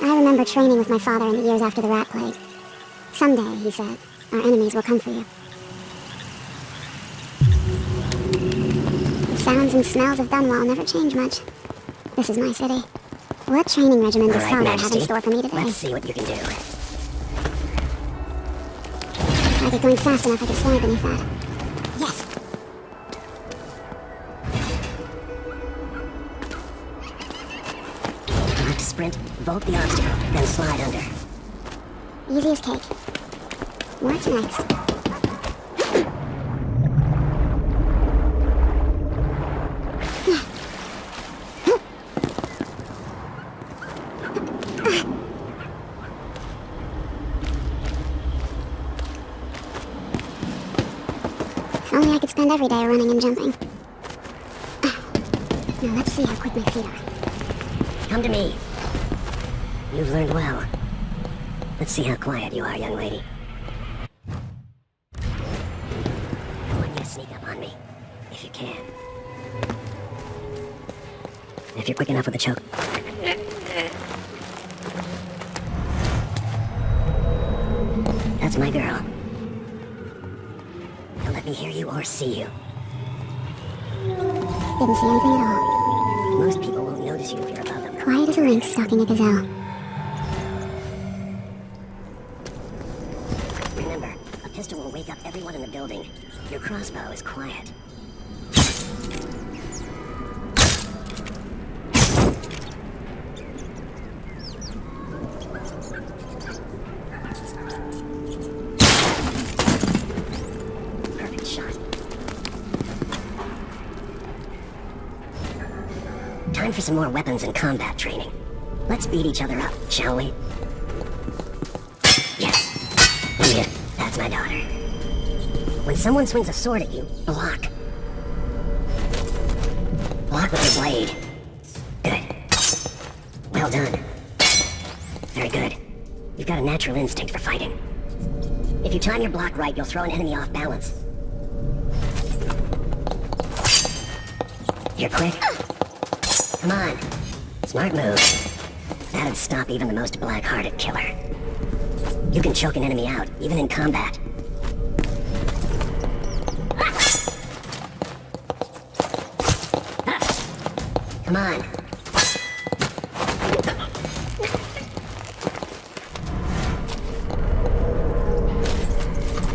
I remember training with my father in the years after the rat plague. Someday, he said, our enemies will come for you. The sounds and smells of Dunwall never change much. This is my city. What training regimen does father have in store for me today? Let's see what you can do. If I get going fast enough, I could slide beneath that. Yes! You'll have to sprint, vault the obstacle, then slide under. Easy as cake. What's next? If only I could spend every day running and jumping. Now let's see how quick my feet are. Come to me. You've learned well. Let's see how quiet you are, young lady. I want you to sneak up on me, if you can. If you're quick enough with the choke. That's my girl. Don't let me hear you or see you. Didn't see anything at all. Most people won't notice you if you're above them. Quiet as a lynx stalking a gazelle. Remember, a pistol will wake up everyone in the building. Your crossbow is quiet. Perfect shot. Time for some more weapons and combat training. Let's beat each other up, shall we? Yes. India, that's my daughter. When someone swings a sword at you, block. Block with your blade. Good. Well done. Very good. You've got a natural instinct for fighting. If you time your block right, you'll throw an enemy off balance. You're quick. Come on. Smart move. That'd stop even the most black-hearted killer. You can choke an enemy out, even in combat. Come on.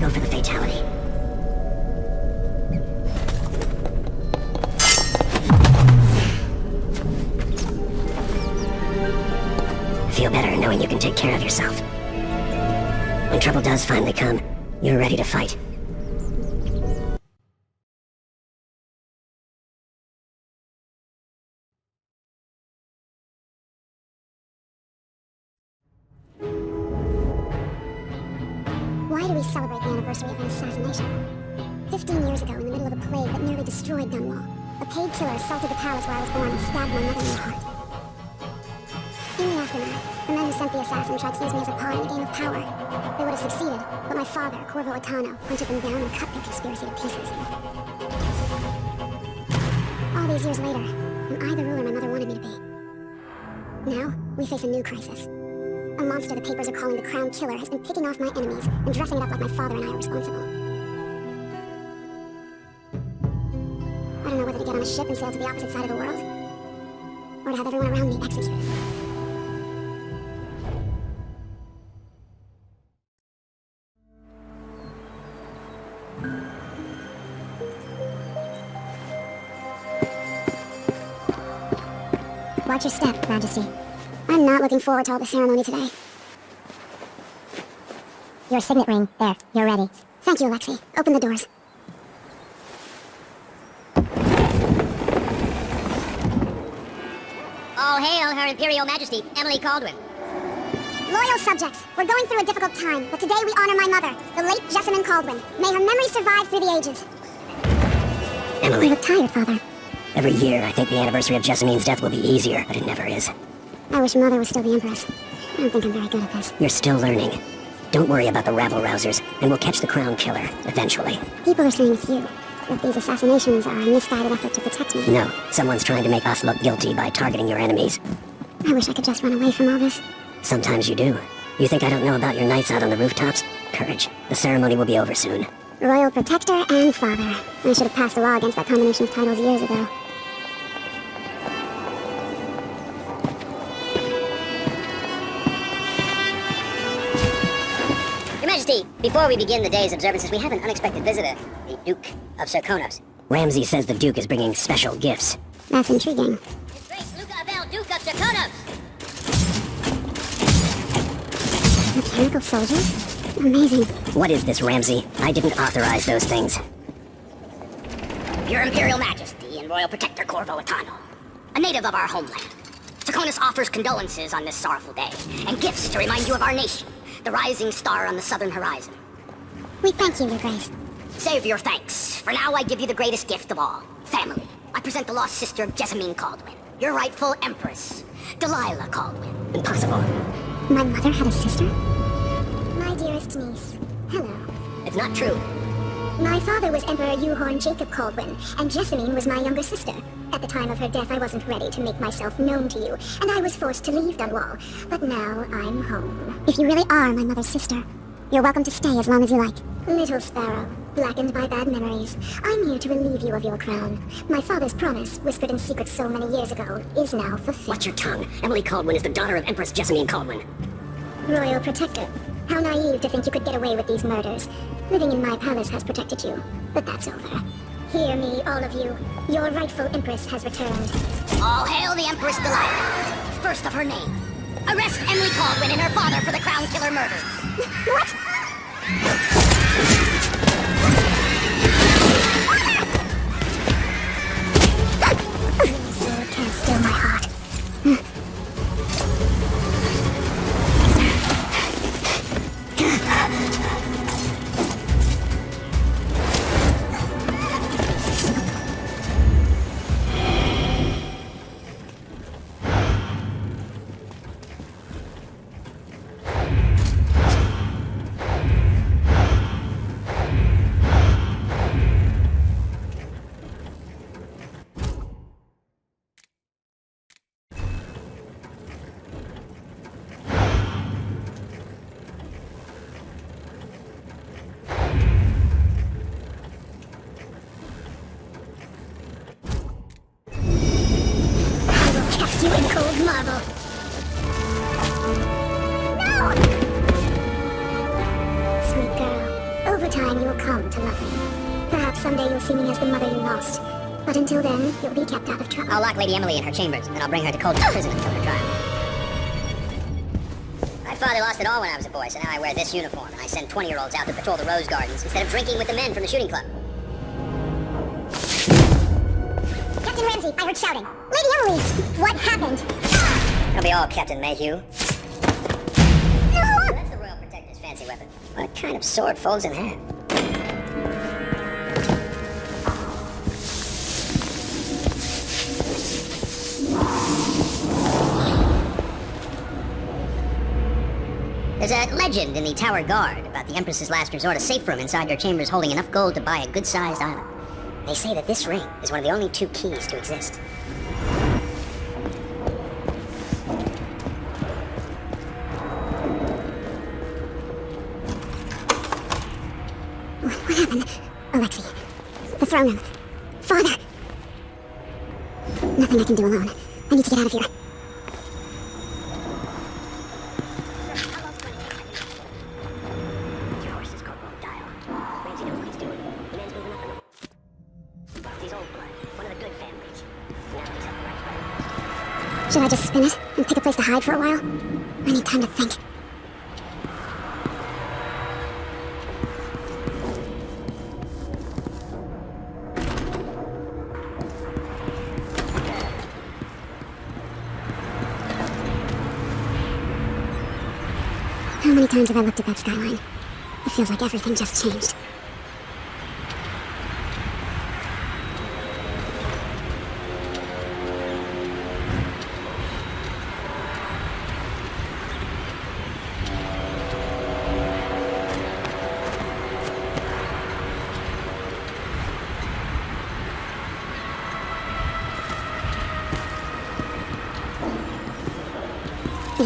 Go for the fatality. Feel better knowing you can take care of yourself. When trouble does finally come, you're ready to fight. Why do we celebrate the anniversary of an assassination? 15 years ago, in the middle of a plague that nearly destroyed Dunwall, a paid killer assaulted the palace where I was born and stabbed my mother in the heart. In the aftermath, the men who sent the assassin tried to use me as a pawn in a game of power. They would have succeeded, but my father, Corvo Atano, hunted them down and cut their conspiracy to pieces. All these years later, am I the ruler my mother wanted me to be? Now, we face a new crisis. A monster the papers are calling the Crown Killer has been picking off my enemies and dressing it up like my father and I are responsible. I don't know whether to get on a ship and sail to the opposite side of the world, or to have everyone around me executed. Watch your step, Majesty. I'm not looking forward to all the ceremony today. Your signet ring. There. You're ready. Thank you, Alexei. Open the doors. All hail Her Imperial Majesty, Emily Caldwin. Loyal subjects, we're going through a difficult time, but today we honor my mother, the late Jessamine Caldwin. May her memory survive through the ages. Emily. You look tired, Father. Every year, I think the anniversary of Jessamine's death will be easier, but it never is. I wish Mother was still the Empress. I don't think I'm very good at this. You're still learning. Don't worry about the rabble-rousers, and we'll catch the Crown Killer, eventually. People are saying it's you, that these assassinations are a misguided effort to protect me. No, someone's trying to make us look guilty by targeting your enemies. I wish I could just run away from all this. Sometimes you do. You think I don't know about your nights out on the rooftops? Courage. The ceremony will be over soon. Royal Protector and Father. I should have passed a law against that combination of titles years ago. Your Majesty, before we begin the day's observances, we have an unexpected visitor, the Duke of Sirkonos. Ramsey says the Duke is bringing special gifts. That's intriguing. His Grace Luca Abel, Duke of Sirkonos! Mechanical soldiers? Amazing. What is this, Ramsey? I didn't authorize those things. Your Imperial Majesty and Royal Protector Corvo Atano, a native of our homeland. Sirkonos offers condolences on this sorrowful day, and gifts to remind you of our nation, the rising star on the southern horizon. We thank you, Your Grace. Save your thanks. For now, I give you the greatest gift of all, family. I present the lost sister of Jessamine Caldwin, your rightful Empress, Delilah Caldwin. Impossible. My mother had a sister? My dearest niece. Hello. It's not true. My father was Emperor Yuhorn Jacob Caldwin, and Jessamine was my younger sister. At the time of her death, I wasn't ready to make myself known to you, and I was forced to leave Dunwall. But now, I'm home. If you really are my mother's sister, you're welcome to stay as long as you like. Little sparrow, blackened by bad memories, I'm here to relieve you of your crown. My father's promise, whispered in secret so many years ago, is now fulfilled. Watch your tongue. Emily Caldwin is the daughter of Empress Jessamine Caldwin. Royal Protector, how naive to think you could get away with these murders. Living in my palace has protected you, but that's over. Hear me, all of you. Your rightful Empress has returned. All hail the Empress Delilah, first of her name. Arrest Emily Caldwin and her father for the Crown Killer murder. What? Your sword can't still my heart. You in cold marble. No! Sweet girl, over time you'll come to love me. Perhaps someday you'll see me as the mother you lost. But until then, you'll be kept out of trouble. I'll lock Lady Emily in her chambers, and I'll bring her to Cold's prison until her trial. My father lost it all when I was a boy, so now I wear this uniform, and I send 20-year-olds out to patrol the rose gardens instead of drinking with the men from the shooting club. Captain Ramsey, I heard shouting. Lady Emily, what happened? It'll be all Captain Mayhew. No! That's the Royal Protector's fancy weapon. What kind of sword folds in half? There's a legend in the Tower Guard about the Empress's last resort, a safe room inside your chambers holding enough gold to buy a good-sized island. They say that this ring is one of the only 2 keys to exist. What happened? Alexei. The throne room. Father! Nothing I can do alone. I need to get out of here. Your horse is Corporal Dial. Ramsey knows what he's doing. The man's moving up on him. He's old blood, one of the good families. Now he's up right. Should I just spin it and pick a place to hide for a while? I need time to think. How many times have I looked at that skyline? It feels like everything just changed.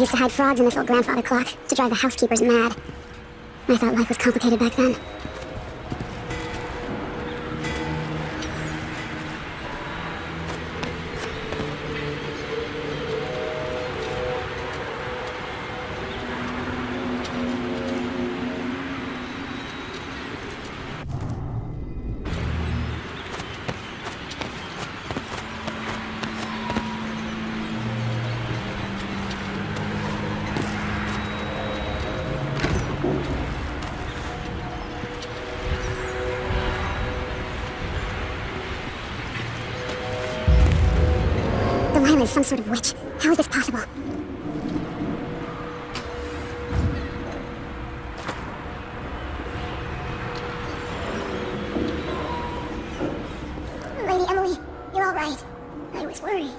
used to hide frogs in this old grandfather clock to drive the housekeepers mad. I thought life was complicated back then. Delilah is some sort of witch. How is this possible? Lady Emily, you're all right. I was worried.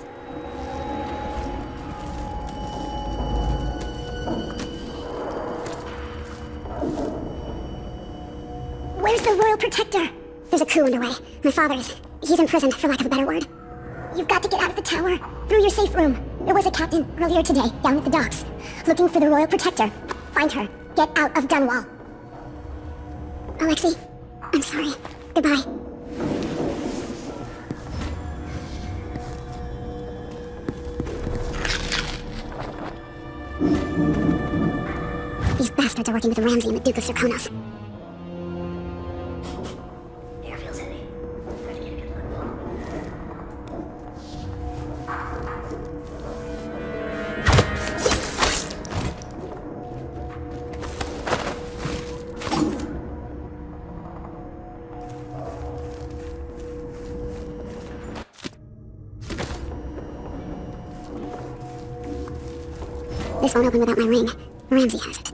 Where's the Royal Protector? There's a coup underway. My father he's imprisoned, for lack of a better word. You've got to get out of the tower, through your safe room. There was a captain earlier today, down at the docks, looking for the Royal Protector. Find her. Get out of Dunwall. Alexei, I'm sorry. Goodbye. These bastards are working with Ramsey and the Duke of Serkonos. Air feels heavy. Try to get a good look. This won't open without my ring. Ramsey has it.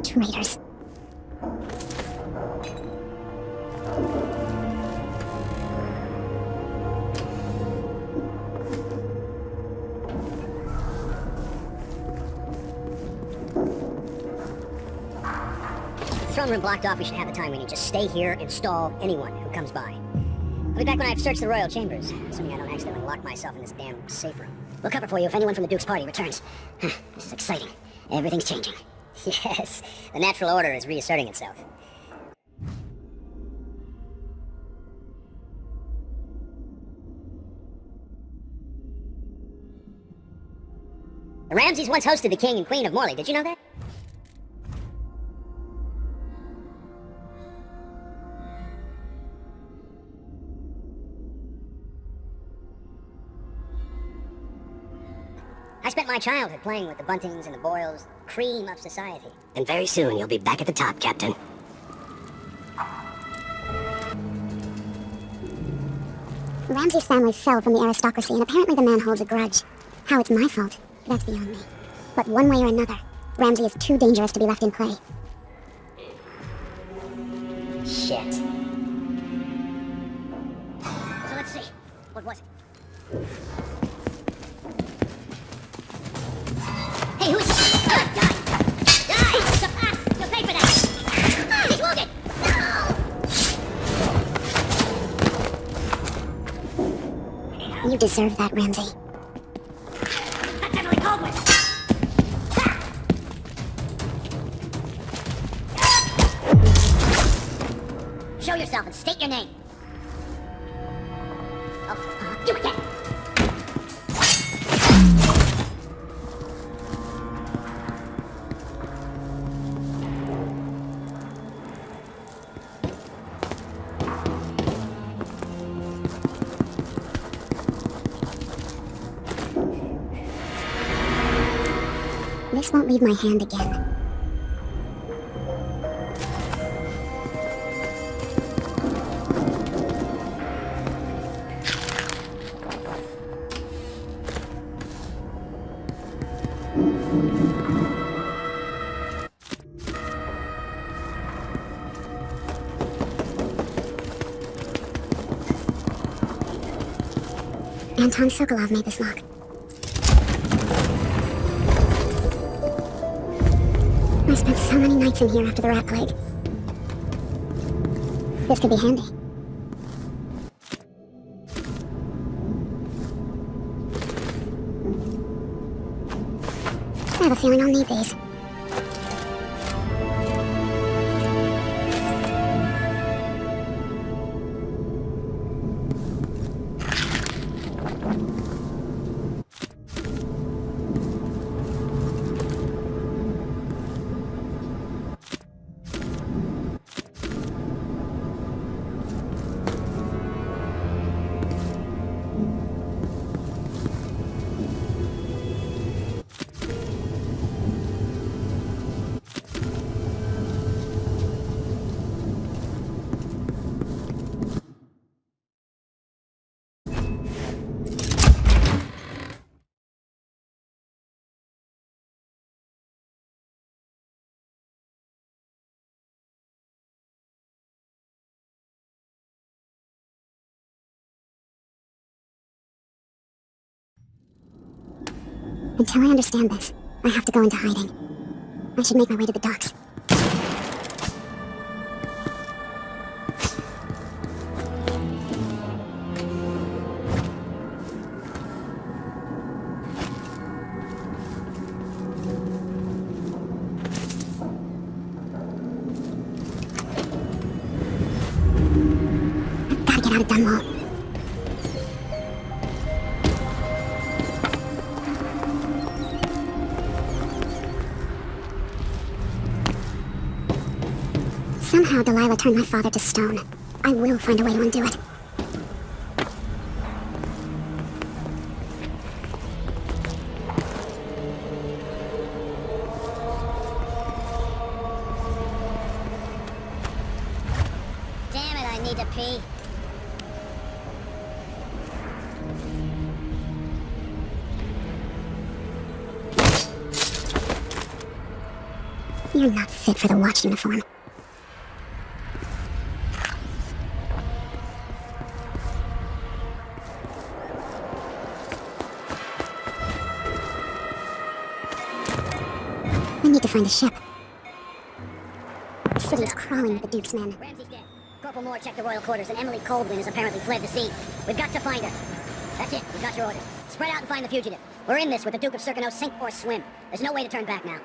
Traitors. Throne room blocked off, we should have the time we need. Just stay here and stall anyone who comes by. I'll be back when I've searched the royal chambers, assuming I don't accidentally lock myself in this damn safe room. We'll cover for you if anyone from the Duke's party returns. This is exciting. Everything's changing. Yes, the natural order is reasserting itself. The Ramseys once hosted the King and Queen of Morley, did you know that? I spent my childhood playing with the Buntings and the Boyles, cream of society. And very soon you'll be back at the top, Captain. Ramsey's family fell from the aristocracy, and apparently the man holds a grudge. How it's my fault, that's beyond me. But one way or another, Ramsey is too dangerous to be left in play. Shit. What was it? Hey, who is this? Die! Die! You'll pay for that! He's wounded! No! You deserve that, Ramsey. That's Emily Coleman! Show yourself and state your name. Oh, you again! This won't leave my hand again. Anton Sokolov made this lock. I spent so many nights in here after the rat plague. This could be handy. I have a feeling I'll need these. Until I understand this, I have to go into hiding. I should make my way to the docks. I've gotta get out of Dunwall. Somehow Delilah turned my father to stone. I will find a way to undo it. Damn it, I need to pee. You're not fit for the watch uniform. I need to find a ship. The city is crawling with the Duke's men. Ramsey's dead. Corporal Moore checked the royal quarters, and Emily Coleman has apparently fled the scene. We've got to find her. That's it. We've got your orders. Spread out and find the fugitive. We're in this with the Duke of Circano, sink or swim. There's no way to turn back now.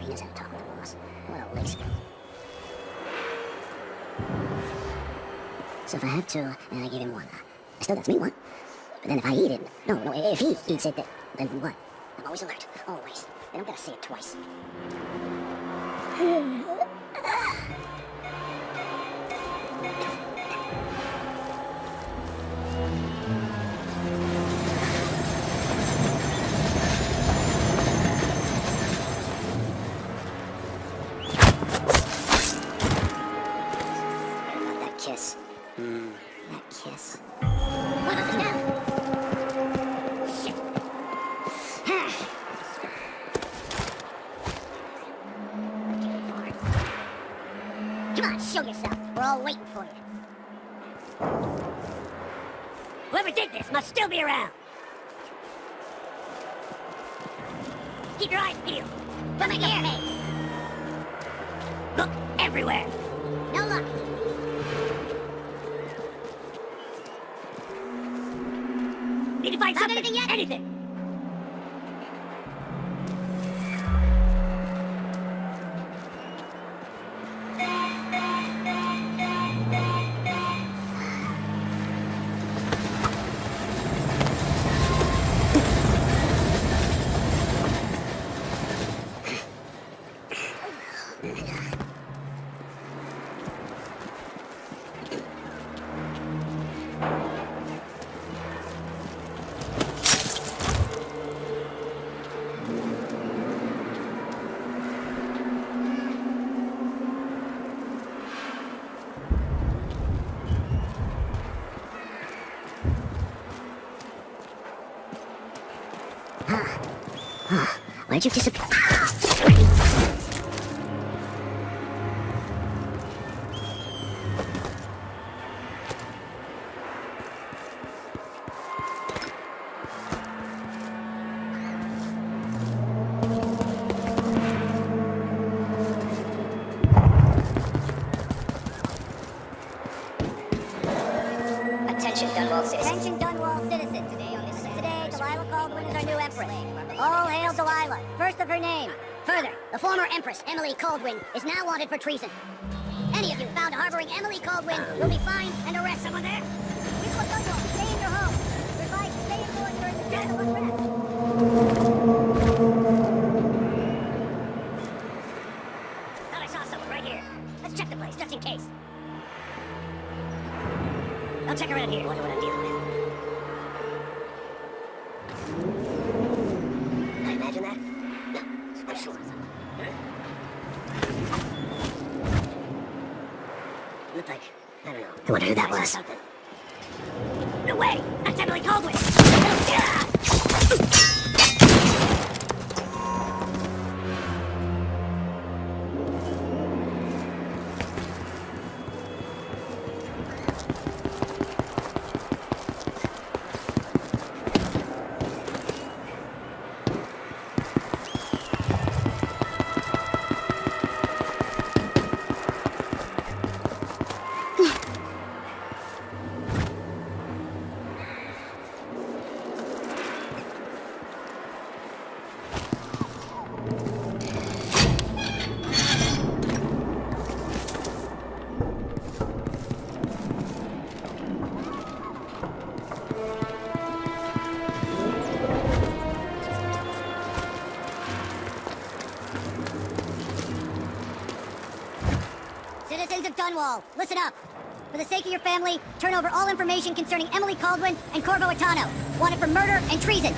He knows how to talk with the boss. What a lick. So if I have two, and I give him one, I still got to eat one. But then if I eat it, no, if he eats it, then what? I'm always alert, always. They don't gotta say it twice. That kiss. That kiss. What is that? Shit. Come on, show yourself. We're all waiting for you. Whoever did this must still be around. Keep your eyes peeled. Come in here. Look everywhere. No luck. Need to find something. Anything yet? Anything. Why'd you disappear? Attention, Dunwall citizens. Attention, Dunwall citizens. Today, Delilah Caldwin is our new empress. All hail Delilah, first of her name. Further, the former empress, Emily Caldwin, is now wanted for treason. Any of you found harboring Emily Caldwin will be fined and arrested. Someone there? People of Dunwall, stay in your home. You're advised to stay indoors during the time of unrest. Thought I saw someone right here. Let's check the place, just in case. I'll check around here. Wonder what I'm dealing with. Did I imagine that? No, I'm sure. Looked like, I don't know. I wonder who that was. Something. No way! That's Emily Caldwin! Citizens of Dunwall, listen up. For the sake of your family, turn over all information concerning Emily Caldwin and Corvo Atano, wanted for murder and treason.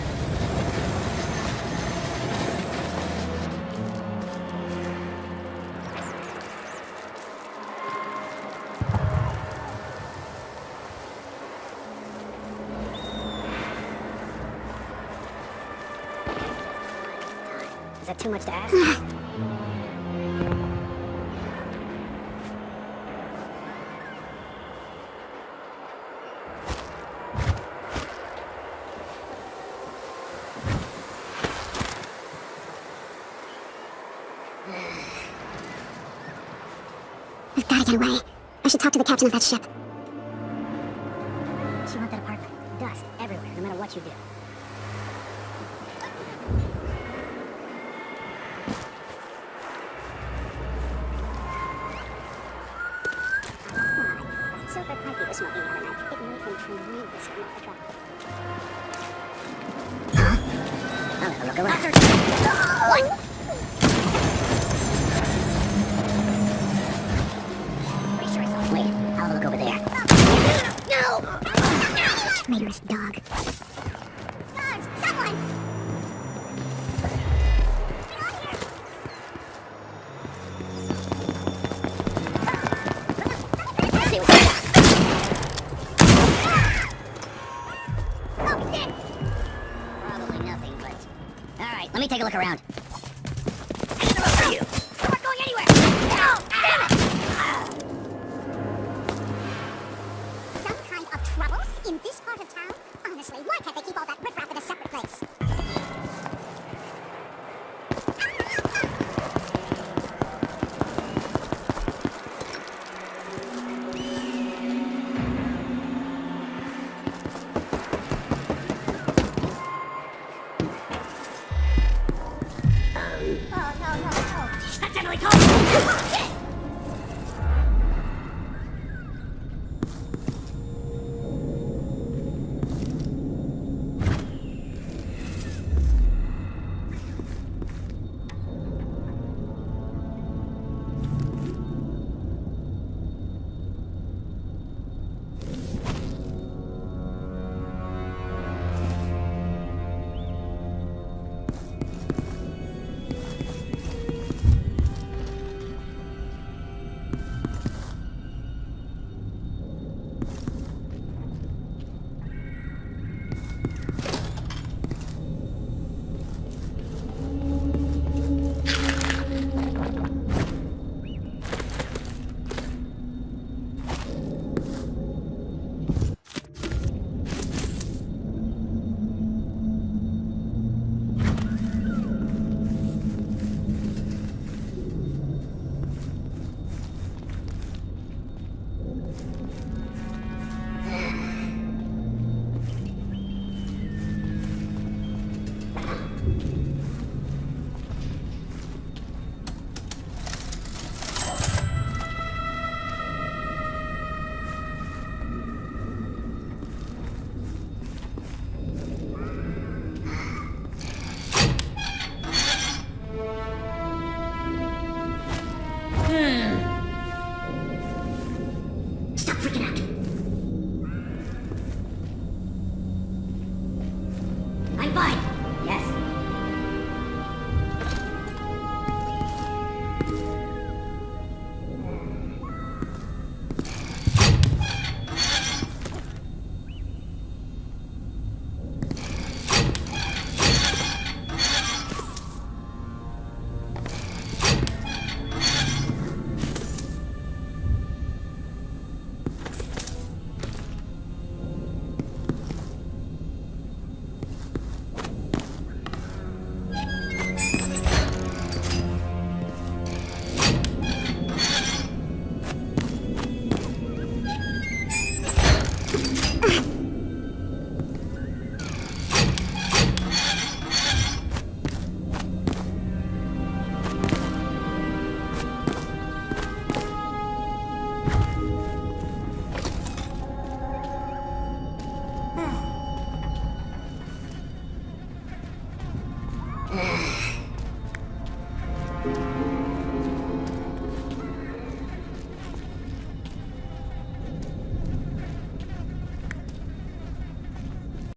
Is that too much to ask? We've got to get away. I should talk to the captain of that ship. She want that apartment. Dust everywhere, no matter what you do. smoking the other night. It made him tremendously more attractive. I'll have a look around. What? Pretty sure I saw. Wait, I'll have a look over there. No! Traitorous dog. Guards! Someone! Get on here! Let's see what's going on. Oh, shit! Probably nothing, but... Alright, let me take a look around. Extra road for you! We're not going anywhere! No! Damn it! Some kind of trouble in this part of town? Honestly, why can't they keep all that riffraff in a separate place? Oh, no, no, no. That's Emily Cole! Shit! Stop freaking out. I'm fine. Yes.